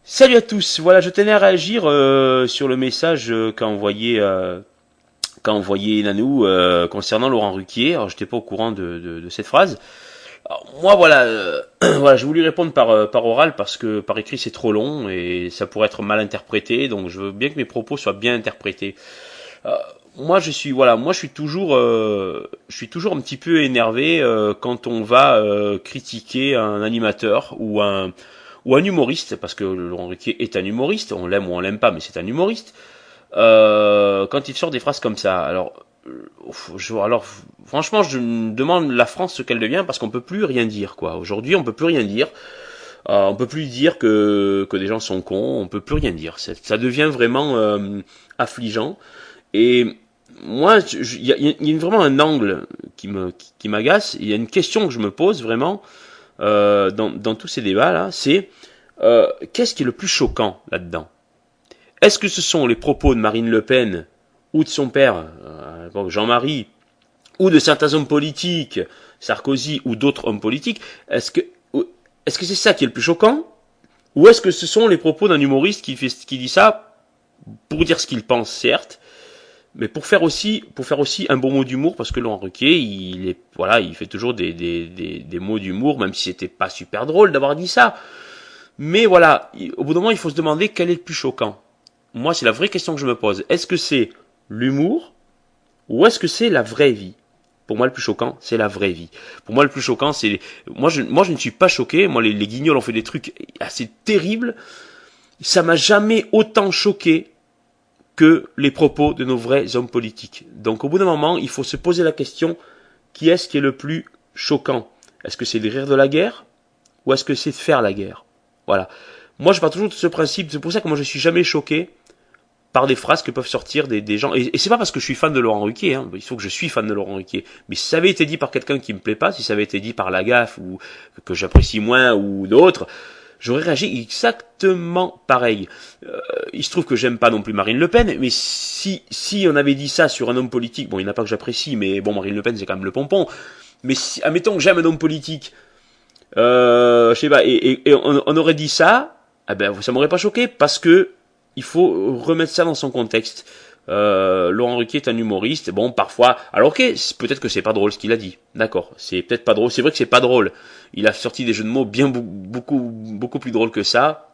Salut à tous, voilà, je tenais à réagir sur le message qu'a envoyé Nanou concernant Laurent Ruquier. Alors j'étais pas au courant de cette phrase. Alors, moi voilà, voilà, j'ai voulu répondre par oral parce que par écrit c'est trop long et ça pourrait être mal interprété, donc je veux bien que mes propos soient bien interprétés. Euh, moi je suis toujours un petit peu énervé quand on va critiquer un animateur ou un humoriste, parce que Laurent Ruquier est un humoriste, on l'aime ou on l'aime pas, mais c'est un humoriste, quand il sort des phrases comme ça. Alors franchement, je me demande la France ce qu'elle devient, parce qu'on peut plus rien dire, quoi. Aujourd'hui, on peut plus rien dire. On peut plus dire que des gens sont cons, on peut plus rien dire. Ça devient vraiment affligeant. Et moi, il y a vraiment un angle qui m'agace. Il y a une question que je me pose vraiment dans tous ces débats-là, c'est qu'est-ce qui est le plus choquant là-dedans? Est-ce que ce sont les propos de Marine Le Pen ou de son père, Jean-Marie, ou de certains hommes politiques, Sarkozy ou d'autres hommes politiques? Est-ce que c'est ça qui est le plus choquant? Ou est-ce que ce sont les propos d'un humoriste qui dit ça pour dire ce qu'il pense, certes, mais pour faire aussi un bon mot d'humour, parce que Laurent Ruquier, il fait toujours des mots d'humour, même si c'était pas super drôle d'avoir dit ça. Mais voilà, au bout d'un moment, il faut se demander quel est le plus choquant. Moi, c'est la vraie question que je me pose. Est-ce que c'est l'humour ou est-ce que c'est la vraie vie? Pour moi, le plus choquant, c'est la vraie vie. Pour moi, le plus choquant, c'est... moi, je ne suis pas choqué. Moi, les guignols ont fait des trucs assez terribles. Ça m'a jamais autant choqué que les propos de nos vrais hommes politiques. Donc, au bout d'un moment, il faut se poser la question, qui est le plus choquant? Est-ce que c'est de rire de la guerre ou est-ce que c'est de faire la guerre? Voilà. Moi, je pars toujours de ce principe. C'est pour ça que moi, je suis jamais choqué par des phrases que peuvent sortir des gens. Et c'est pas parce que je suis fan de Laurent Ruquier, hein. Il faut que je suis fan de Laurent Ruquier. Mais si ça avait été dit par quelqu'un qui me plaît pas, si ça avait été dit par Lagaffe ou que j'apprécie moins ou d'autres, j'aurais réagi exactement pareil. Il se trouve que j'aime pas non plus Marine Le Pen, mais si on avait dit ça sur un homme politique, bon, il n'y en a pas que j'apprécie, mais bon, Marine Le Pen, c'est quand même le pompon. Mais si, admettons que j'aime un homme politique, je sais pas, et on aurait dit ça, eh ben, ça m'aurait pas choqué, parce que il faut remettre ça dans son contexte. Laurent Ruquier est un humoriste. Bon, parfois, alors ok, peut-être que c'est pas drôle ce qu'il a dit. D'accord, c'est peut-être pas drôle. C'est vrai que c'est pas drôle. Il a sorti des jeux de mots bien beaucoup plus drôles que ça,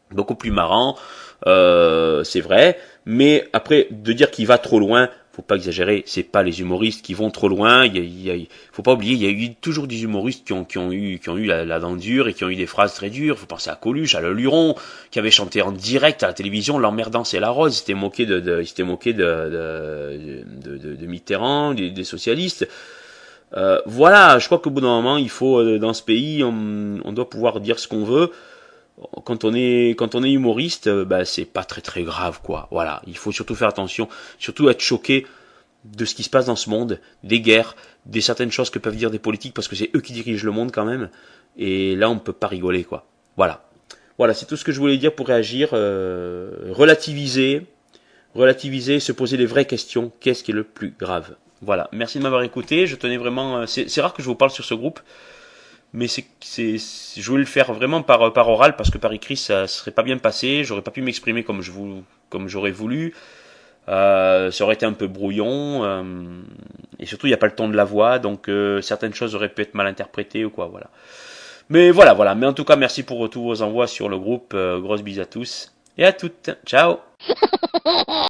beaucoup plus marrants. C'est vrai. Mais après, de dire qu'il va trop loin, faut pas exagérer. C'est pas les humoristes qui vont trop loin. Faut pas oublier, il y a eu toujours des humoristes qui ont eu la dent dure et qui ont eu des phrases très dures. Faut penser à Coluche, à Le Luron, qui avait chanté en direct à la télévision l'emmerdant c'est la rose. Il s'était moqué de Mitterrand, des socialistes. Voilà, je crois qu'au bout d'un moment, il faut dans ce pays, on doit pouvoir dire ce qu'on veut. Quand on est humoriste, bah c'est pas très très grave quoi. Voilà, il faut surtout faire attention, surtout être choqué de ce qui se passe dans ce monde, des guerres, des certaines choses que peuvent dire des politiques parce que c'est eux qui dirigent le monde quand même. Et là, on peut pas rigoler quoi. Voilà, voilà, c'est tout ce que je voulais dire pour réagir. Relativiser, se poser les vraies questions. Qu'est-ce qui est le plus grave? Voilà, merci de m'avoir écouté. Je tenais vraiment, c'est rare que je vous parle sur ce groupe, mais je voulais le faire vraiment par oral parce que par écrit ça serait pas bien passé, j'aurais pas pu m'exprimer comme j'aurais voulu, ça aurait été un peu brouillon, et surtout il n'y a pas le ton de la voix, donc certaines choses auraient pu être mal interprétées ou quoi, voilà. Mais voilà, mais en tout cas merci pour tous vos envois sur le groupe, grosse bise à tous et à toutes, ciao.